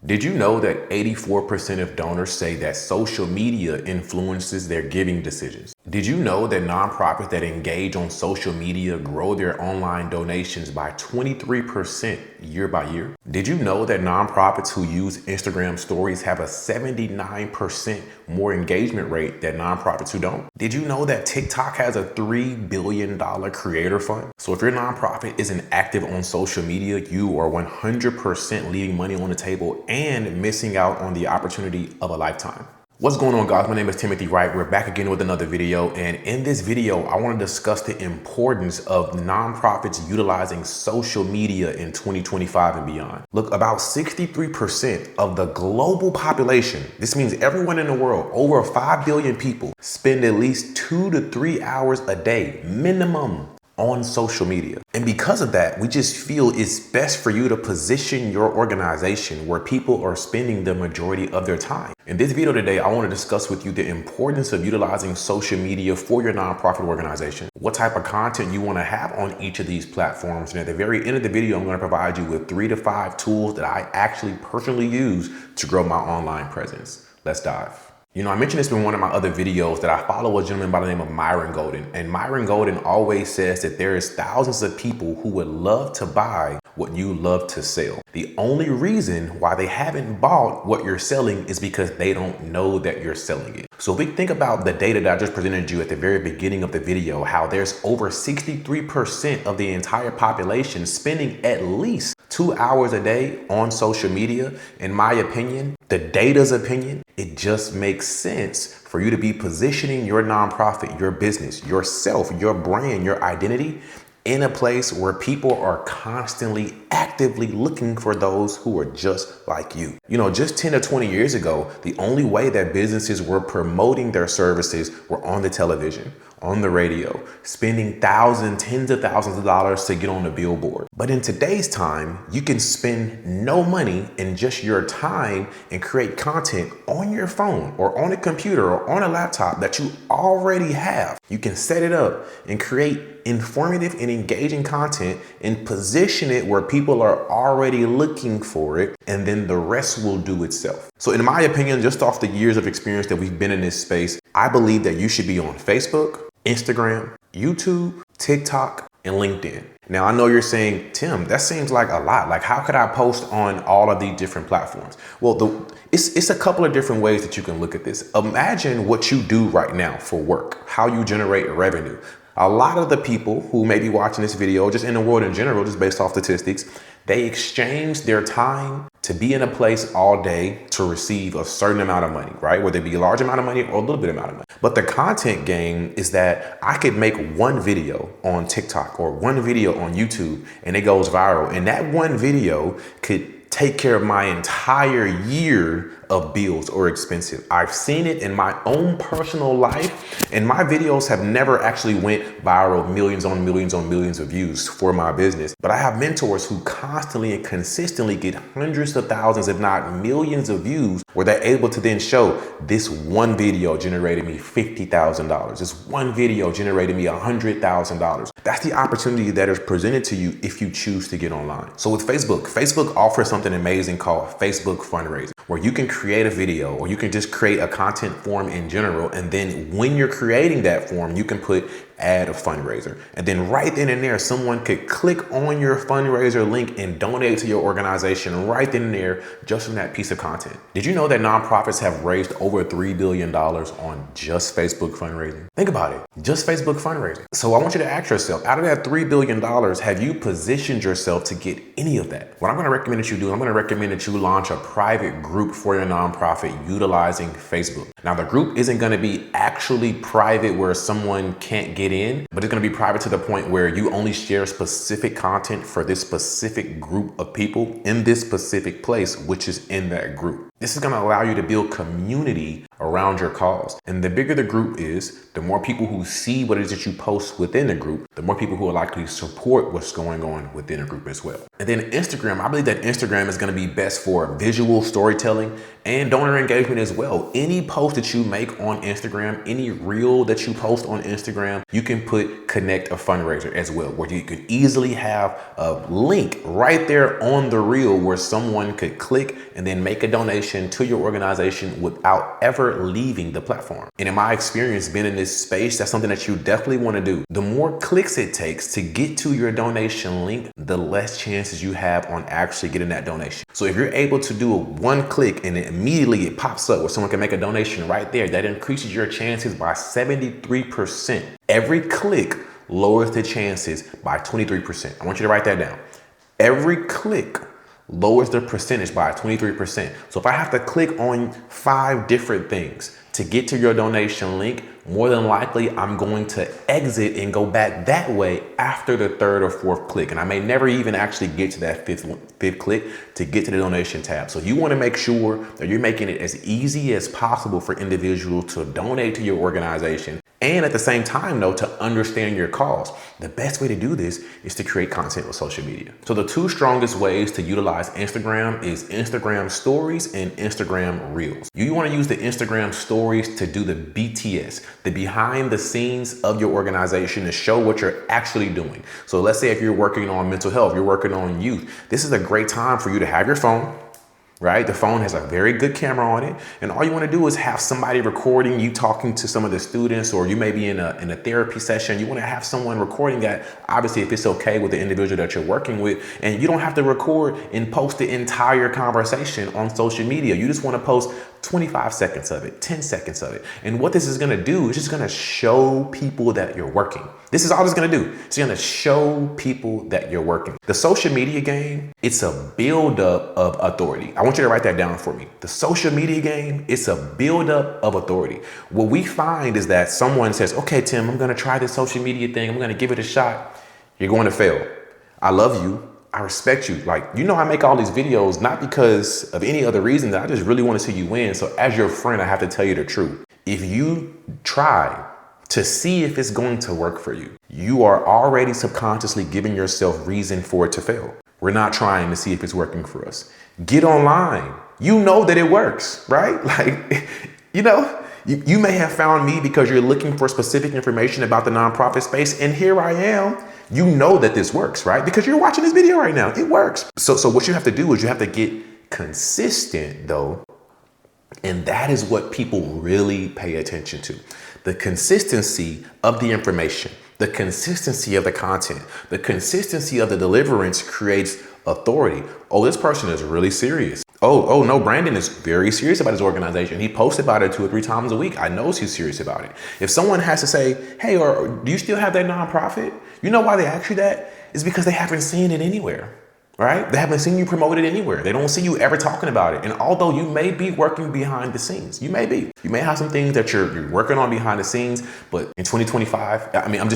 Did you know that 84% of donors say that social media influences their giving decisions? Did you know that nonprofits that engage on social media grow their online donations by 23% year by year? Did you know that nonprofits who use Instagram stories have a 79% more engagement rate than nonprofits who don't? Did you know that TikTok has a $3 billion creator fund? So if your nonprofit isn't active on social media, you are 100% leaving money on the table and missing out on the opportunity of a lifetime. What's going on, guys? My name is Timothy Wright. We're back again with another video. And in this video, I want to discuss the importance of nonprofits utilizing social media in 2025 and beyond. Look, about 63% of the global population, this means everyone in the world, over 5 billion people, spend at least 2 to 3 hours a day, minimum, on social media. And because of that, we just feel it's best for you to position your organization where people are spending the majority of their time. In this video today, I want to discuss with you the importance of utilizing social media for your nonprofit organization, what type of content you want to have on each of these platforms. And at the very end of the video, I'm going to provide you with 3 to 5 tools that I actually personally use to grow my online presence. Let's dive. You know, I mentioned this in one of my other videos that I follow a gentleman by the name of Myron Golden. And Myron Golden always says that there is thousands of people who would love to buy what you love to sell. The only reason why they haven't bought what you're selling is because they don't know that you're selling it. So if we think about the data that I just presented you at the very beginning of the video, how there's over 63% of the entire population spending at least 2 hours a day on social media, in my opinion, the data's opinion, it just makes sense for you to be positioning your nonprofit, your business, yourself, your brand, your identity in a place where people are constantly actively looking for those who are just like you. You know, just 10 to 20 years ago, the only way that businesses were promoting their services were on the television, on the radio, spending thousands, tens of thousands of dollars to get on the billboard. But in today's time, you can spend no money and just your time and create content on your phone or on a computer or on a laptop that you already have. You can set it up and create informative and engaging content and position it where people are already looking for it, and then the rest will do itself. So in my opinion, just off the years of experience that we've been in this space, I believe that you should be on Facebook, Instagram, YouTube, TikTok, and LinkedIn. Now, I know you're saying, Tim, that seems like a lot. Like, how could I post on all of these different platforms? Well, it's a couple of different ways that you can look at this. Imagine what you do right now for work, how you generate revenue. A lot of the people who may be watching this video, just in the world in general, just based off statistics, they exchange their time to be in a place all day to receive a certain amount of money, right? Whether it be a large amount of money or a little bit amount of money. But the content game is that I could make one video on TikTok or one video on YouTube and it goes viral. And that one video could take care of my entire year of bills or expenses. I've seen it in my own personal life, and my videos have never actually went viral, millions on millions on millions of views for my business. But I have mentors who constantly and consistently get hundreds of thousands, if not millions of views, where they're able to then show this one video generated me $50,000. This one video generated me $100,000. That's the opportunity that is presented to you if you choose to get online. So with Facebook offers something amazing called Facebook Fundraising, where you can create a video or you can just create a content form in general. And then when you're creating that form, you can put add a fundraiser. And then right then and there, someone could click on your fundraiser link and donate to your organization right then and there just from that piece of content. Did you know that nonprofits have raised over $3 billion on just Facebook fundraising? Think about it, just Facebook fundraising. So I want you to ask yourself, out of that $3 billion, have you positioned yourself to get any of that? What I'm going to recommend that you do, I'm going to recommend that you launch a private group for your nonprofit utilizing Facebook. Now, the group isn't going to be actually private where someone can't get in, but it's going to be private to the point where you only share specific content for this specific group of people in this specific place, which is in that group. This is going to allow you to build community around your cause. And the bigger the group is, the more people who see what it is that you post within the group, the more people who are likely to support what's going on within a group as well. And then Instagram, I believe that Instagram is going to be best for visual storytelling and donor engagement as well. Any post that you make on Instagram, any reel that you post on Instagram, you can put connect a fundraiser as well, where you could easily have a link right there on the reel where someone could click and then make a donation to your organization without ever leaving the platform. And in my experience, being in this space, that's something that you definitely want to do. The more clicks it takes to get to your donation link, the less chances you have on actually getting that donation. So if you're able to do a one click and immediately it pops up where someone can make a donation right there, that increases your chances by 73%. Every click lowers the chances by 23%. I want you to write that down. Every click lowers the percentage by 23%. So if I have to click on 5 different things to get to your donation link, more than likely I'm going to exit and go back that way after the 3rd or 4th click. And I may never even actually get to that fifth click to get to the donation tab. So you want to make sure that you're making it as easy as possible for individuals to donate to your organization. And at the same time, though, to understand your cause. The best way to do this is to create content with social media. So the 2 strongest ways to utilize Instagram is Instagram stories and Instagram reels. You want to use the Instagram stories to do the BTS, the behind the scenes of your organization, to show what you're actually doing. So let's say if you're working on mental health, you're working on youth, this is a great time for you to have your phone, right? The phone has a very good camera on it. And all you want to do is have somebody recording you talking to some of the students, or you may be in a therapy session. You want to have someone recording that, obviously, if it's okay with the individual that you're working with. And you don't have to record and post the entire conversation on social media. You just want to post 25 seconds of it, 10 seconds of it. And what this is going to do is just going to show people that you're working. This is all it's going to do. It's going to show people that you're working. The social media game, it's a buildup of authority. I want you to write that down for me. The social media game, it's a buildup of authority. What we find is that someone says, okay, Tim, I'm going to try this social media thing. I'm going to give it a shot. You're going to fail. I love you. I respect you. Like, you know, I make all these videos not because of any other reason, that I just really want to see you win. So as your friend, I have to tell you the truth. If you try to see if it's going to work for you, you are already subconsciously giving yourself reason for it to fail. We're not trying to see if it's working for us. Get online. You know that it works, right? Like, you know, you may have found me because you're looking for specific information about the nonprofit space. And here I am. You know that this works, right? Because you're watching this video right now. It works. So what you have to do is you have to get consistent, though. And that is what people really pay attention to. The consistency of the information, the consistency of the content, the consistency of the deliverance creates authority. Oh, this person is really serious. Oh no, Brandon is very serious about his organization. He posts about it 2 or 3 times a week. I know he's serious about it. If someone has to say, hey, or do you still have that nonprofit? You know why they ask you that? It's because they haven't seen it anywhere, right? They haven't seen you promote it anywhere. They don't see you ever talking about it. And although you may be working behind the scenes, you may have some things that you're working on behind the scenes, but in 2025, I mean,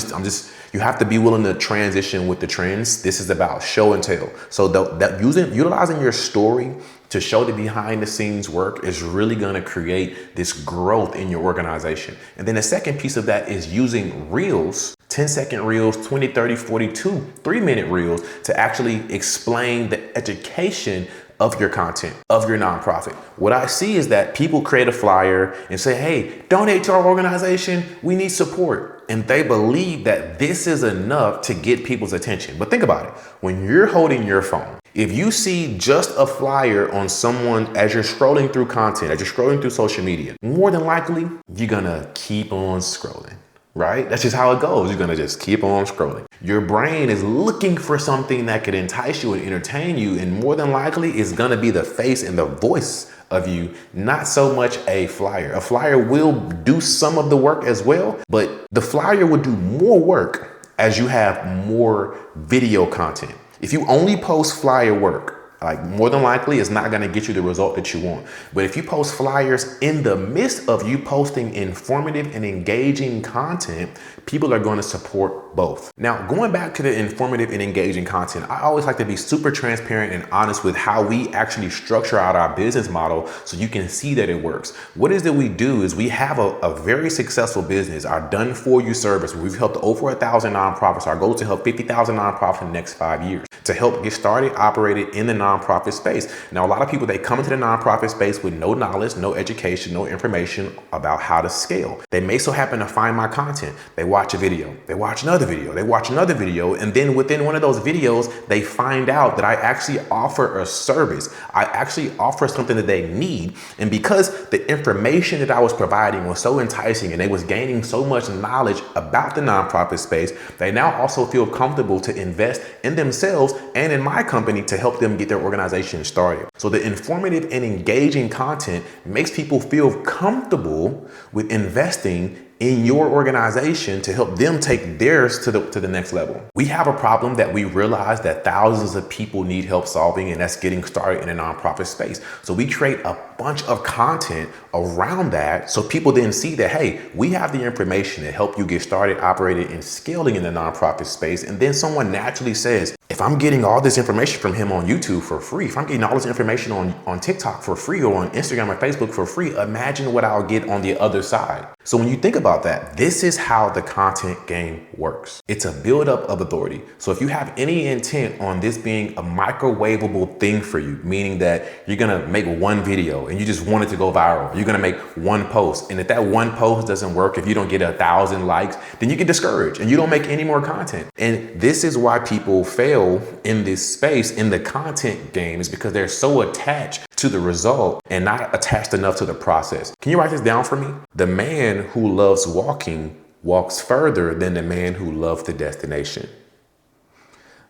you have to be willing to transition with the trends. This is about show and tell. So utilizing your story to show the behind the scenes work is really going to create this growth in your organization. And then the second piece of that is using reels, 10-second reels, 20, 30, 42, 3-minute reels to actually explain the education of your content, of your nonprofit. What I see is that people create a flyer and say, hey, donate to our organization. We need support. And they believe that this is enough to get people's attention. But think about it. When you're holding your phone, if you see just a flyer on someone as you're scrolling through content, as you're scrolling through social media, more than likely, you're gonna keep on scrolling, right? That's just how it goes. You're gonna just keep on scrolling. Your brain is looking for something that could entice you and entertain you, and more than likely it's gonna be the face and the voice of you, not so much a flyer. A flyer will do some of the work as well, but the flyer will do more work as you have more video content. If you only post flyer work Like, more than likely, it's not going to get you the result that you want. But if you post flyers in the midst of you posting informative and engaging content, people are going to support both. Now, going back to the informative and engaging content, I always like to be super transparent and honest with how we actually structure out our business model so you can see that it works. What is that we do is we have a very successful business, our done for you service. We've helped over 1,000 nonprofits. Our goal is to help 50,000 nonprofits in the next 5 years to help get started, operated in the nonprofit space. Now, a lot of people, they come into the nonprofit space with no knowledge, no education, no information about how to scale. They may so happen to find my content. They watch a video, they watch another video, they watch another video, and then within one of those videos, they find out that I actually offer a service. I actually offer something that they need. And because the information that I was providing was so enticing and they was gaining so much knowledge about the nonprofit space, they now also feel comfortable to invest in themselves and in my company to help them get their organization started. So the informative and engaging content makes people feel comfortable with investing in your organization to help them take theirs to the next level. We have a problem that we realize that thousands of people need help solving, and that's getting started in a nonprofit space. So we create a bunch of content around that so people then see that, hey, we have the information to help you get started, operated, and scaling in the nonprofit space. And then someone naturally says, if I'm getting all this information from him on YouTube for free, if I'm getting all this information on TikTok for free or on Instagram or Facebook for free, imagine what I'll get on the other side. So when you think about that, this is how the content game works. It's a buildup of authority. So if you have any intent on this being a microwavable thing for you, meaning that you're gonna make one video and you just want it to go viral, you're gonna make one post, and if that one post doesn't work, if you don't get 1,000 likes, then you get discouraged and you don't make any more content. And this is why people fail in this space, in the content game, is because they're so attached to the result and not attached enough to the process. Can you write this down for me? The man who loves walking walks further than the man who loves the destination.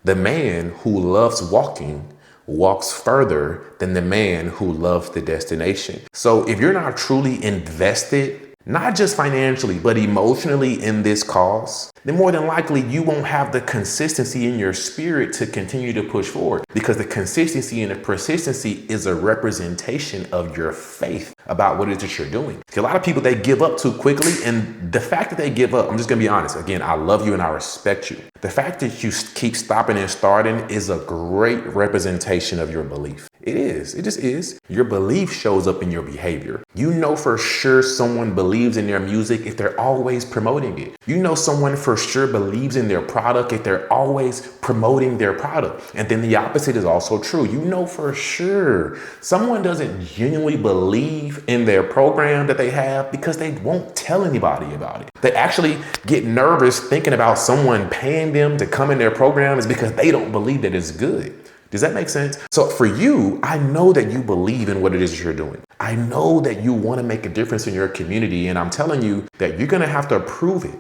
The man who loves walking walks further than the man who loves the destination. So if you're not truly invested, not just financially, but emotionally in this cause, then more than likely you won't have the consistency in your spirit to continue to push forward, because the consistency and the persistency is a representation of your faith about what it is that you're doing. See, a lot of people, they give up too quickly, and the fact that they give up, I'm just gonna be honest, again, I love you and I respect you. The fact that you keep stopping and starting is a great representation of your belief. It is, it just is. Your belief shows up in your behavior. You know for sure someone believes in their music if they're always promoting it. You know someone for sure believes in their product if they're always promoting their product. And then the opposite is also true. You know for sure someone doesn't genuinely believe in their program that they have because they won't tell anybody about it. They actually get nervous thinking about someone paying them to come in their program is because they don't believe that it's good. Does that make sense? So for you, I know that you believe in what it is that you're doing. I know that you want to make a difference in your community, and I'm telling you that you're going to have to prove it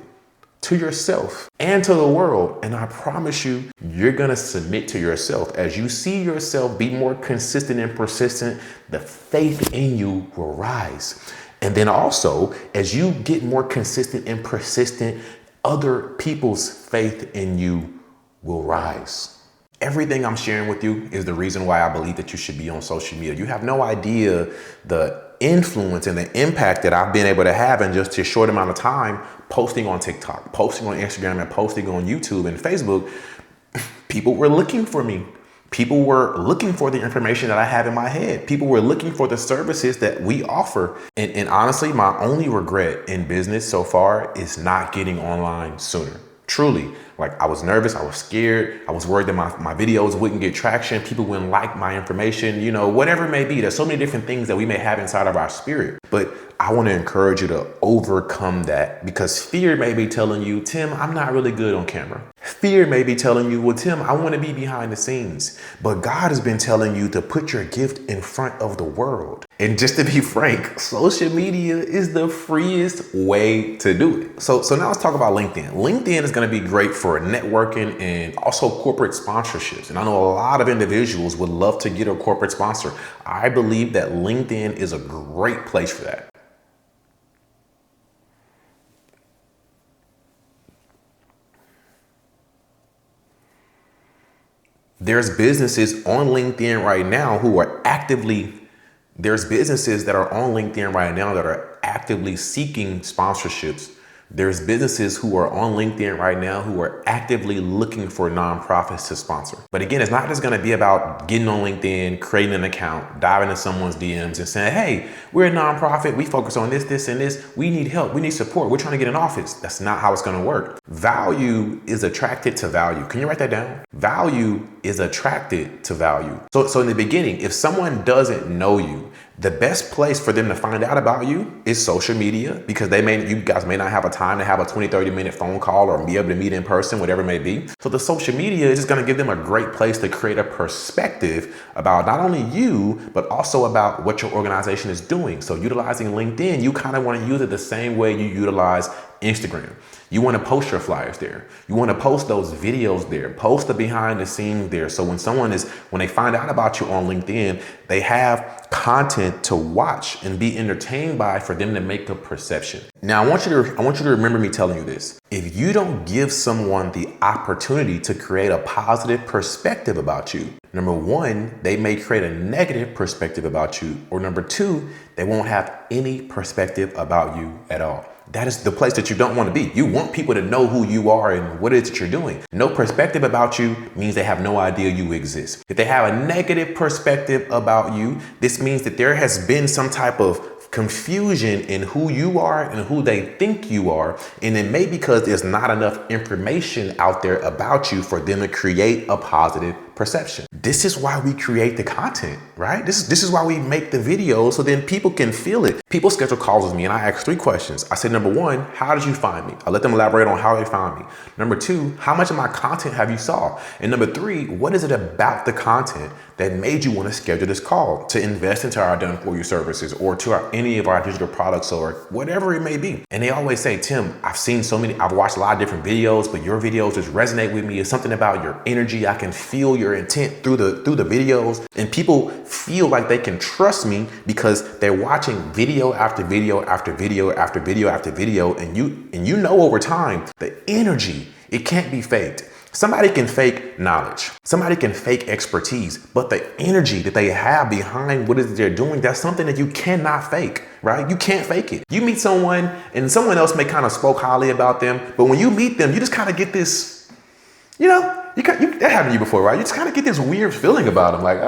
to yourself and to the world. And I promise you, you're going to submit to yourself. As you see yourself be more consistent and persistent, the faith in you will rise. And then also, as you get more consistent and persistent, other people's faith in you will rise. Everything I'm sharing with you is the reason why I believe that you should be on social media. You have no idea the influence and the impact that I've been able to have in just a short amount of time posting on TikTok, posting on Instagram, and posting on YouTube and Facebook. People were looking for me. People were looking for the information that I have in my head. People were looking for the services that we offer. And honestly, my only regret in business so far is not getting online sooner. Truly, like, I was nervous, I was scared, I was worried that my videos wouldn't get traction, people wouldn't like my information, you know, whatever it may be. There's so many different things that we may have inside of our spirit. But I want to encourage you to overcome that, because fear may be telling you, Tim, I'm not really good on camera. Fear may be telling you, well, Tim, I want to be behind the scenes. But God has been telling you to put your gift in front of the world. And just to be frank, social media is the freest way to do it. So now let's talk about LinkedIn. LinkedIn is going to be great for networking and also corporate sponsorships. And I know a lot of individuals would love to get a corporate sponsor. I believe that LinkedIn is a great place for that. There's businesses on LinkedIn right now who are there's businesses that are on LinkedIn right now that are actively seeking sponsorships. There's businesses who are on LinkedIn right now who are actively looking for nonprofits to sponsor. But again, it's not just going to be about getting on LinkedIn, creating an account, diving into someone's DMs and saying, hey, we're a nonprofit. We focus on this, this, and this. We need help. We need support. We're trying to get an office. That's not how it's going to work. Value is attracted to value. Can you write that down? Value is attracted to value. So in the beginning, if someone doesn't know you, the best place for them to find out about you is social media, because you guys may not have a time to have a 20-30 minute phone call or be able to meet in person, whatever it may be. So the social media is just going to give them a great place to create a perspective about not only you, but also about what your organization is doing. So utilizing LinkedIn, you kind of want to use it the same way you utilize Instagram. You want to post your flyers there. You want to post those videos there, post the behind the scenes there. So when they find out about you on LinkedIn, they have content to watch and be entertained by for them to make a perception. Now, I want you to remember me telling you this. If you don't give someone the opportunity to create a positive perspective about you, number one, they may create a negative perspective about you, or number two, they won't have any perspective about you at all. That is the place that you don't want to be. You want people to know who you are and what it is that you're doing. No perspective about you means they have no idea you exist. If they have a negative perspective about you, this means that there has been some type of confusion in who you are and who they think you are. And it may be because there's not enough information out there about you for them to create a positive perception. This is why we create the content, right? This is why we make the videos, so then people can feel it. People schedule calls with me and I ask 3 questions. I say, number one, how did you find me? I let them elaborate on how they found me. Number 2, how much of my content have you saw? And number 3, what is it about the content that made you want to schedule this call to invest into our done for you services or to any of our digital products or whatever it may be? And they always say, Tim, I've watched a lot of different videos, but your videos just resonate with me. It's something about your energy. I can feel your intent through the videos, and people feel like they can trust me because they're watching video after video after video after video after video. And you know, over time, the energy, it can't be faked. Somebody can fake knowledge. Somebody can fake expertise, but the energy that they have behind what it is they're doing, that's something that you cannot fake, right? You can't fake it. You meet someone and someone else may kind of spoke highly about them, but when you meet them, you just kind of get this, that happened to you before, right? You just kind of get this weird feeling about them, like,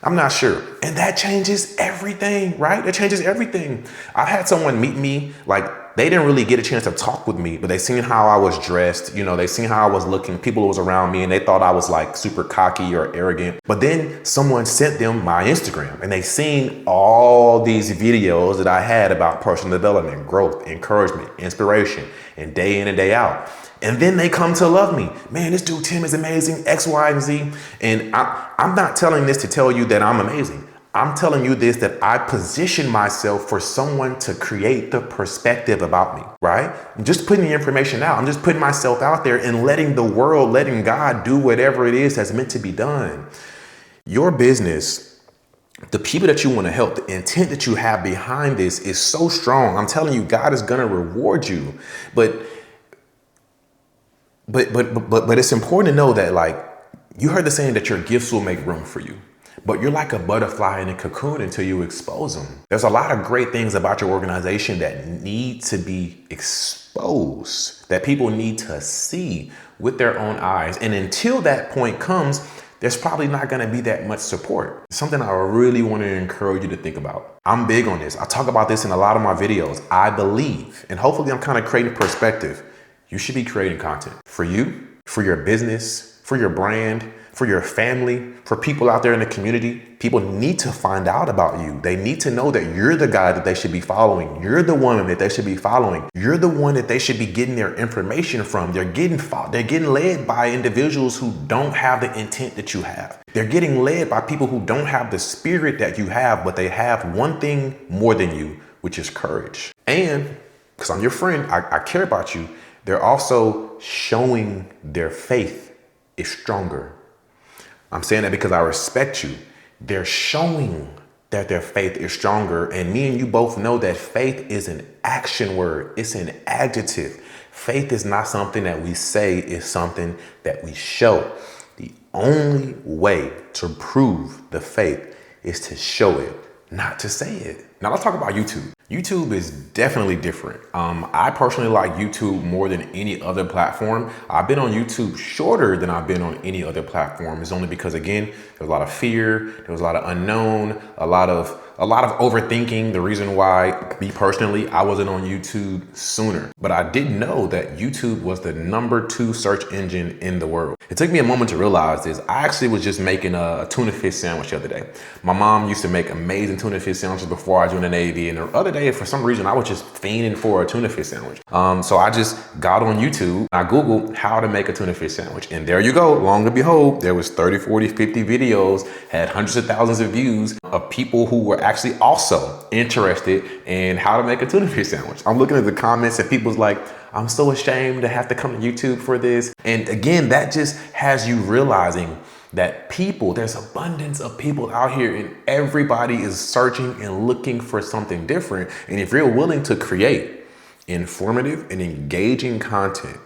I'm not sure. And that changes everything, right? That changes everything. I've had someone meet me, like, they didn't really get a chance to talk with me, but they seen how I was dressed, they seen how I was looking, people was around me, and they thought I was like super cocky or arrogant. But then someone sent them my Instagram and they seen all these videos that I had about personal development, growth, encouragement, inspiration, and day in and day out. And then they come to love me. Man, this dude Tim is amazing, X, Y, and Z. And I'm not telling this to tell you that I'm amazing. I'm telling you this, that I position myself for someone to create the perspective about me, right? I'm just putting the information out. I'm just putting myself out there and letting the world, letting God do whatever it is that's meant to be done. Your business, the people that you want to help, the intent that you have behind this is so strong. I'm telling you, God is going to reward you. But it's important to know that, like, you heard the saying that your gifts will make room for you. But you're like a butterfly in a cocoon until you expose them. There's a lot of great things about your organization that need to be exposed, that people need to see with their own eyes. And until that point comes, there's probably not going to be that much support. Something I really want to encourage you to think about. I'm big on this. I talk about this in a lot of my videos. I believe, and hopefully I'm kind of creating perspective, you should be creating content for you, for your business, for your brand, for your family, for people out there in the community. People need to find out about you. They need to know that you're the guy that they should be following. You're the woman that they should be following. You're the one that they should be getting their information from. They're getting led by individuals who don't have the intent that you have. They're getting led by people who don't have the spirit that you have, but they have one thing more than you, which is courage. And because I'm your friend, I care about you. They're also showing their faith is stronger. I'm saying that because I respect you. They're showing that their faith is stronger. And me and you both know that faith is an action word. It's an adjective. Faith is not something that we say, it's something that we show. The only way to prove the faith is to show it, not to say it. Now let's talk about YouTube. YouTube is definitely different. I personally like YouTube more than any other platform. I've been on YouTube shorter than I've been on any other platform. It's only because, again, there's a lot of fear, there was a lot of unknown, a lot of overthinking. The reason why, me personally, I wasn't on YouTube sooner. But I did know that YouTube was the #2 search engine in the world. It took me a moment to realize this. I actually was just making a tuna fish sandwich the other day. My mom used to make amazing tuna fish sandwiches before I joined the Navy, and the other day, for some reason, I was just fiending for a tuna fish sandwich. So I just got on YouTube. I Googled how to make a tuna fish sandwich, and there you go. Long and behold, there was 30, 40, 50 videos, had hundreds of thousands of views of people who were actually also interested in how to make a tuna fish sandwich. I'm looking at the comments and people's like, I'm so ashamed to have to come to YouTube for this. And again, that just has you realizing that there's abundance of people out here and everybody is searching and looking for something different. And if you're willing to create informative and engaging content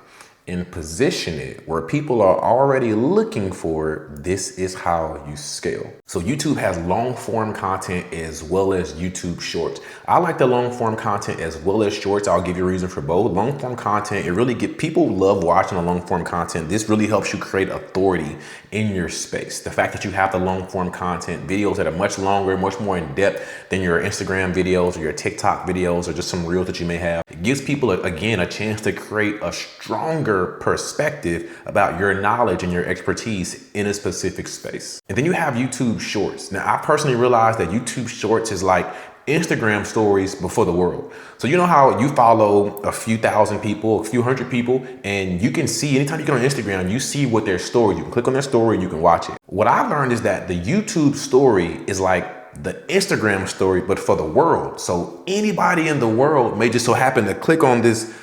and position it where people are already looking for it, this is how you scale. So YouTube has long form content as well as YouTube shorts. I like the long form content as well as shorts. I'll give you a reason for both. Long form content, people love watching the long form content. This really helps you create authority in your space. The fact that you have the long form content, videos that are much longer, much more in depth than your Instagram videos or your TikTok videos or just some reels that you may have. It gives people, again, a chance to create a stronger perspective about your knowledge and your expertise in a specific space. And then you have YouTube shorts. Now, I personally realized that YouTube shorts is like Instagram stories before the world. So you know how you follow a few thousand people, a few hundred people, and you can see anytime you get on Instagram, you see what their story, you can click on their story, you can watch it. What I've learned is that the YouTube story is like the Instagram story, but for the world. So anybody in the world may just so happen to click on this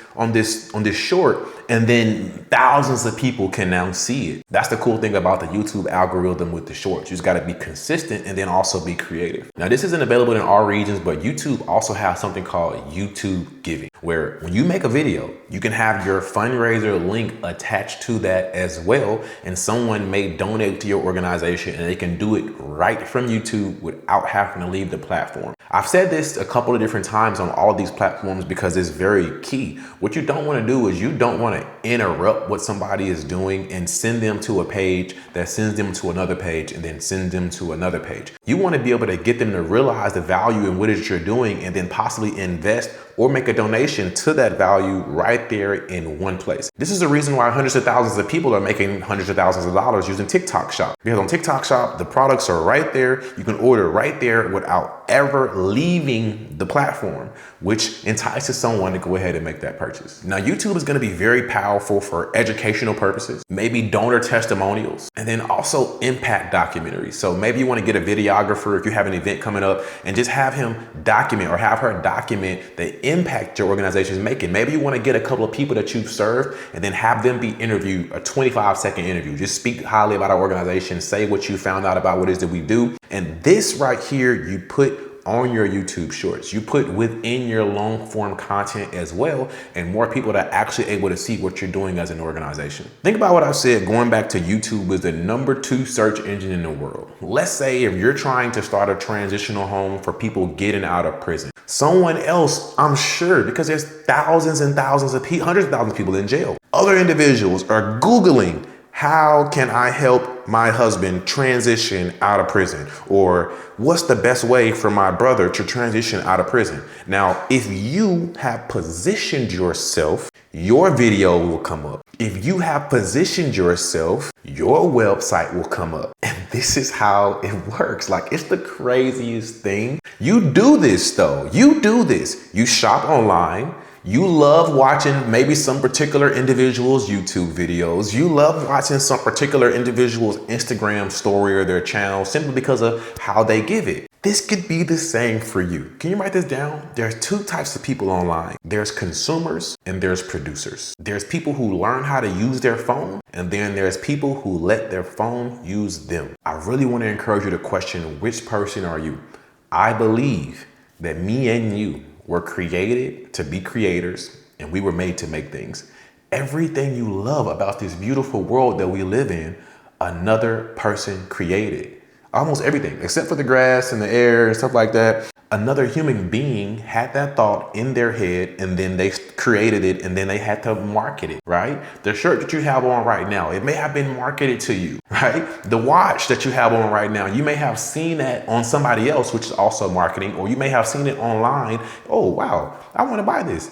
short, and then thousands of people can now see it. That's the cool thing about the YouTube algorithm with the shorts. You just got to be consistent and then also be creative. Now, this isn't available in all regions, but YouTube also has something called YouTube Giving, where when you make a video, you can have your fundraiser link attached to that as well, and someone may donate to your organization and they can do it right from YouTube without having to leave the platform. I've said this a couple of different times on all of these platforms because it's very key. What you don't want to do is you don't want to interrupt what somebody is doing and send them to a page that sends them to another page and then send them to another page. You want to be able to get them to realize the value in what it is you're doing and then possibly invest or make a donation to that value right there in one place. This is the reason why hundreds of thousands of people are making hundreds of thousands of dollars using TikTok Shop. Because on TikTok Shop, the products are right there. You can order right there without ever leaving the platform, which entices someone to go ahead and make that purchase. Now, YouTube is going to be very powerful for educational purposes, maybe donor testimonials, and then also impact documentaries. So maybe you want to get a videographer if you have an event coming up and just have him document or have her document the impact your organization is making. Maybe you want to get a couple of people that you've served and then have them be interviewed, a 25-second interview. Just speak highly about our organization, say what you found out about what it is that we do. And this right here, you put on your YouTube shorts, you put within your long form content as well, and more people are actually able to see what you're doing as an organization. Think about what I said, going back to YouTube is the #2 search engine in the world. Let's say if you're trying to start a transitional home for people getting out of prison, someone else, I'm sure, because there's thousands and thousands of people, hundreds of thousands of people in jail. Other individuals are Googling, how can I help my husband transition out of prison? Or what's the best way for my brother to transition out of prison? Now, if you have positioned yourself, your video will come up. If you have positioned yourself, your website will come up. And this is how it works. Like, it's the craziest thing. You do this though. You do this. You shop online. You love watching maybe some particular individual's YouTube videos. You love watching some particular individual's Instagram story or their channel simply because of how they give it. This could be the same for you. Can you write this down? There's two types of people online. There's consumers and there's producers. There's people who learn how to use their phone, and then there's people who let their phone use them. I really want to encourage you to question, which person are you? I believe that me and you were created to be creators, and we were made to make things. Everything you love about this beautiful world that we live in, another person created. Almost everything, except for the grass and the air and stuff like that. Another human being had that thought in their head, and then they created it, and then they had to market it, right? The shirt that you have on right now, it may have been marketed to you, right? The watch that you have on right now, you may have seen that on somebody else, which is also marketing, or you may have seen it online. Oh, wow, I want to buy this.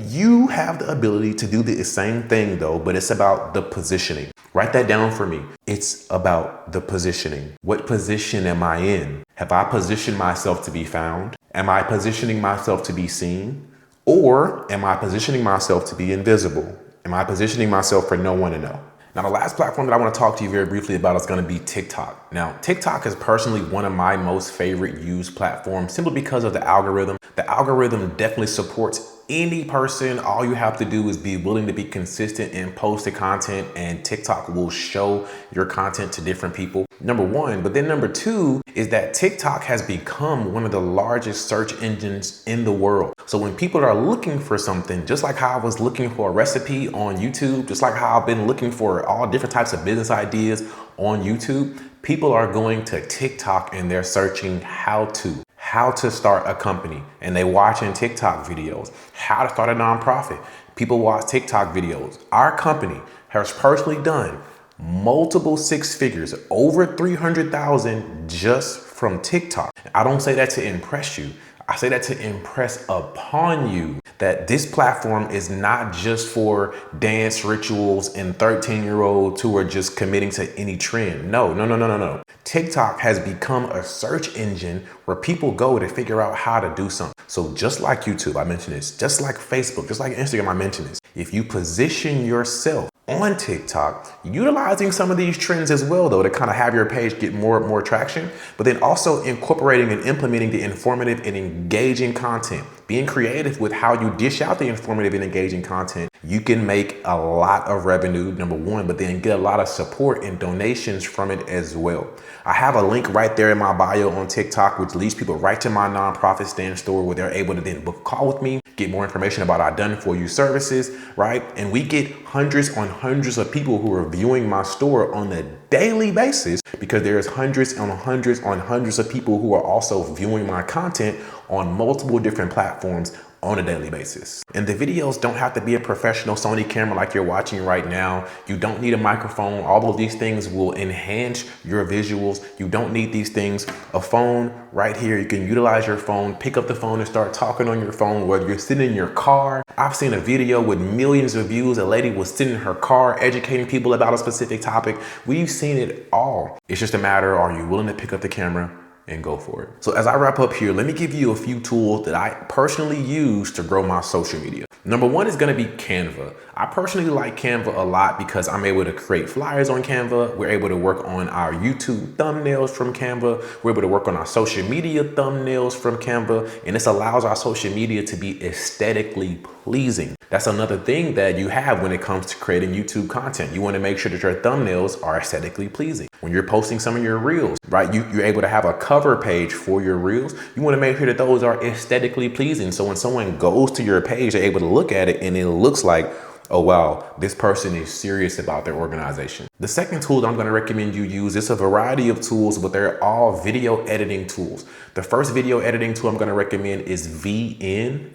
You have the ability to do the same thing though, but it's about the positioning. Write that down for me. It's about the positioning. What position am I in? Have I positioned myself to be found? Am I positioning myself to be seen? Or am I positioning myself to be invisible? Am I positioning myself for no one to know? Now, the last platform that I want to talk to you very briefly about is going to be TikTok. Now, TikTok is personally one of my most favorite used platforms simply because of the algorithm. The algorithm definitely supports any person. All you have to do is be willing to be consistent and post the content, and TikTok will show your content to different people. Number one, but then number two is that TikTok has become one of the largest search engines in the world. So when people are looking for something, just like how I was looking for a recipe on YouTube, just like how I've been looking for all different types of business ideas on YouTube, people are going to TikTok and they're searching how to start a company, and they watching TikTok videos, how to start a nonprofit. People watch TikTok videos. Our company has personally done multiple six figures, over 300,000 just from TikTok. I don't say that to impress you. I say that to impress upon you that this platform is not just for dance rituals and 13-year-olds who are just committing to any trend. No. TikTok has become a search engine where people go to figure out how to do something. So just like YouTube, I mentioned this, just like Facebook, just like Instagram, I mentioned this. If you position yourself on TikTok, utilizing some of these trends as well, though, to kind of have your page get more traction, but then also incorporating and implementing the informative and engaging content, being creative with how you dish out the informative and engaging content, you can make a lot of revenue, number one, but then get a lot of support and donations from it as well. I have a link right there in my bio on TikTok, which leads people right to my nonprofit stand store where they're able to then book a call with me, get more information about our done for you services, right? And we get hundreds on hundreds of people who are viewing my store on a daily basis, because there's hundreds on hundreds on hundreds of people who are also viewing my content on multiple different platforms on a daily basis. And the videos don't have to be a professional Sony camera like you're watching right now. You don't need a microphone. All of these things will enhance your visuals. You don't need these things. A phone right here, you can utilize your phone, pick up the phone and start talking on your phone, whether you're sitting in your car. I've seen a video with millions of views. A lady was sitting in her car educating people about a specific topic. We've seen it all. It's just a matter, are you willing to pick up the camera and go for it? So as I wrap up here, let me give you a few tools that I personally use to grow my social media. Number one is going to be Canva. I personally like Canva a lot because I'm able to create flyers on Canva. We're able to work on our YouTube thumbnails from Canva. We're able to work on our social media thumbnails from Canva. And this allows our social media to be aesthetically pleasing. That's another thing that you have when it comes to creating YouTube content. You want to make sure that your thumbnails are aesthetically pleasing. When you're posting some of your reels, right, you're able to have a cover page for your reels. You want to make sure that those are aesthetically pleasing. So when someone goes to your page, they're able to look at it and it looks like, oh wow, this person is serious about their organization. The second tool that I'm going to recommend you use is a variety of tools, but they're all video editing tools. The first video editing tool I'm going to recommend is VN.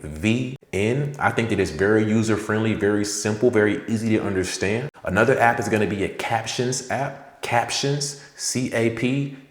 I think that it's very user-friendly, very simple, very easy to understand. Another app is going to be a Captions app. Captions,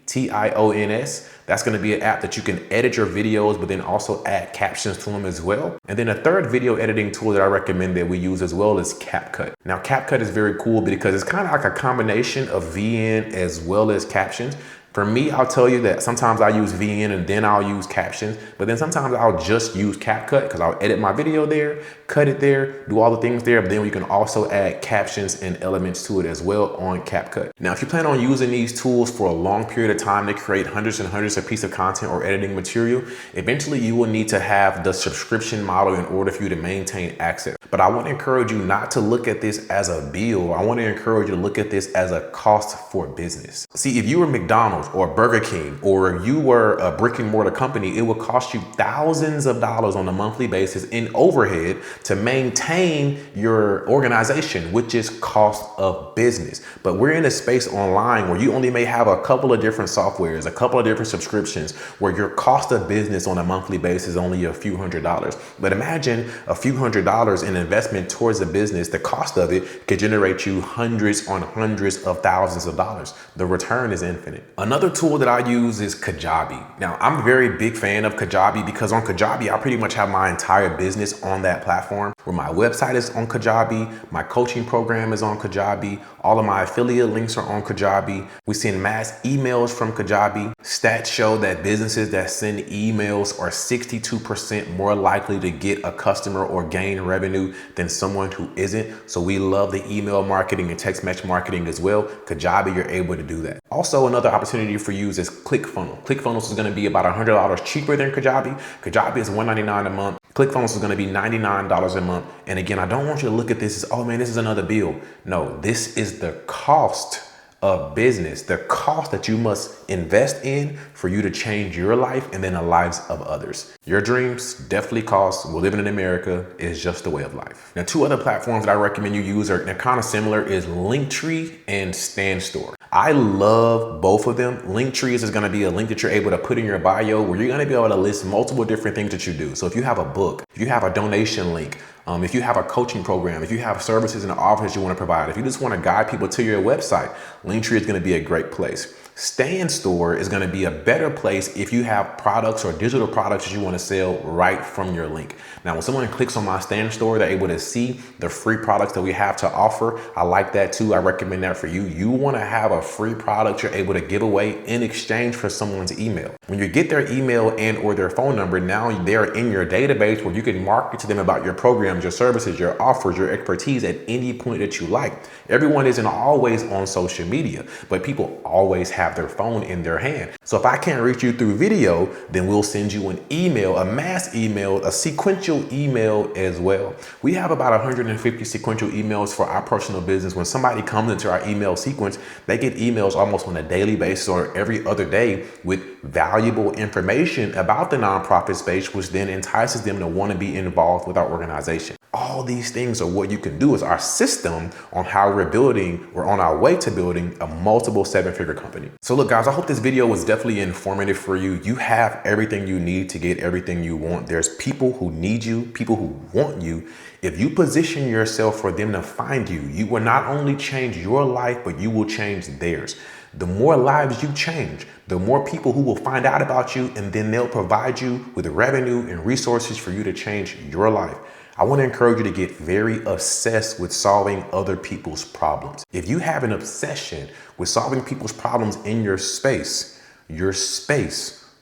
CAPTIONS. That's going to be an app that you can edit your videos, but then also add captions to them as well. And then a third video editing tool that I recommend that we use as well is CapCut. Now, CapCut is very cool because it's kind of like a combination of VN as well as captions. For me, I'll tell you that sometimes I use VN and then I'll use captions, but then sometimes I'll just use CapCut because I'll edit my video there, cut it there, do all the things there, but then we can also add captions and elements to it as well on CapCut. Now, if you plan on using these tools for a long period of time to create hundreds and hundreds of pieces of content or editing material, eventually you will need to have the subscription model in order for you to maintain access. But I want to encourage you not to look at this as a bill. I want to encourage you to look at this as a cost for business. See, if you were McDonald's or Burger King, or you were a brick and mortar company, it would cost you thousands of dollars on a monthly basis in overhead to maintain your organization, which is cost of business. But we're in a space online where you only may have a couple of different softwares, a couple of different subscriptions, where your cost of business on a monthly basis is only a few $100s. But imagine a few $100s in investment towards a business. The cost of it could generate you hundreds on hundreds of thousands of dollars. The return is infinite. Another tool that I use is Kajabi. Now, I'm a very big fan of Kajabi because on Kajabi, I pretty much have my entire business on that platform, where my website is on Kajabi, my coaching program is on Kajabi, all of my affiliate links are on Kajabi. We send mass emails from Kajabi. Stats show that businesses that send emails are 62% more likely to get a customer or gain revenue than someone who isn't. So we love the email marketing and text message marketing as well. Kajabi, you're able to do that. Also, another opportunity for you is ClickFunnels. ClickFunnels is going to be about $100 cheaper than Kajabi. Kajabi is $199 a month. ClickFunnels is going to be $99 a month. And again, I don't want you to look at this as, oh man, this is another bill. No, this is the cost of business, the cost that you must invest in for you to change your life and then the lives of others. Your dreams definitely cost. We're living in America. It's just a way of life. Now, two other platforms that I recommend you use they're kind of similar is Linktree and StanStore. I love both of them. Linktree is going to be a link that you're able to put in your bio where you're going to be able to list multiple different things that you do. So if you have a book, if you have a donation link, if you have a coaching program, if you have services and offers you want to provide, if you just want to guide people to your website, Linktree is going to be a great place. StanStore is going to be a better place if you have products or digital products that you want to sell right from your link. Now, when someone clicks on my StanStore, they're able to see the free products that we have to offer. I like that too. I recommend that for you. You want to have a free product you're able to give away in exchange for someone's email. When you get their email and or their phone number, now they're in your database where you can market to them about your programs, your services, your offers, your expertise at any point that you like. Everyone isn't always on social media, but people always have their phone in their hand. So if I can't reach you through video, then we'll send you an email, a mass email, a sequential email as well. We have about 150 sequential emails for our personal business. When somebody comes into our email sequence, they get emails almost on a daily basis or every other day with valuable information about the nonprofit space, which then entices them to want to be involved with our organization. All these things are what you can do as our system on how we're on our way to building a multiple seven-figure company. So look, guys, I hope this video was definitely informative for you. You have everything you need to get everything you want. There's people who need you, people who want you. If you position yourself for them to find you, you will not only change your life, but you will change theirs. The more lives you change, the more people who will find out about you, and then they'll provide you with revenue and resources for you to change your life. I want to encourage you to get very obsessed with solving other people's problems. If you have an obsession with solving people's problems in your space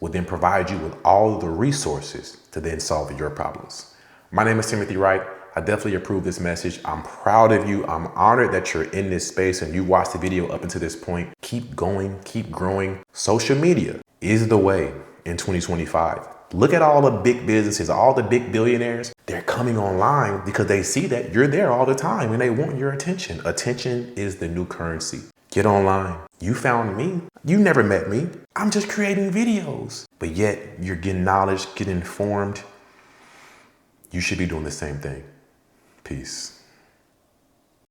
will then provide you with all the resources to then solve your problems. My name is Timothy Wright. I definitely approve this message. I'm proud of you. I'm honored that you're in this space and you watched the video up until this point. Keep going, keep growing. Social media is the way in 2025. Look at all the big businesses, all the big billionaires. They're coming online because they see that you're there all the time and they want your attention. Attention is the new currency. Get online. You found me. You never met me. I'm just creating videos. But yet you're getting knowledge, getting informed. You should be doing the same thing. Peace.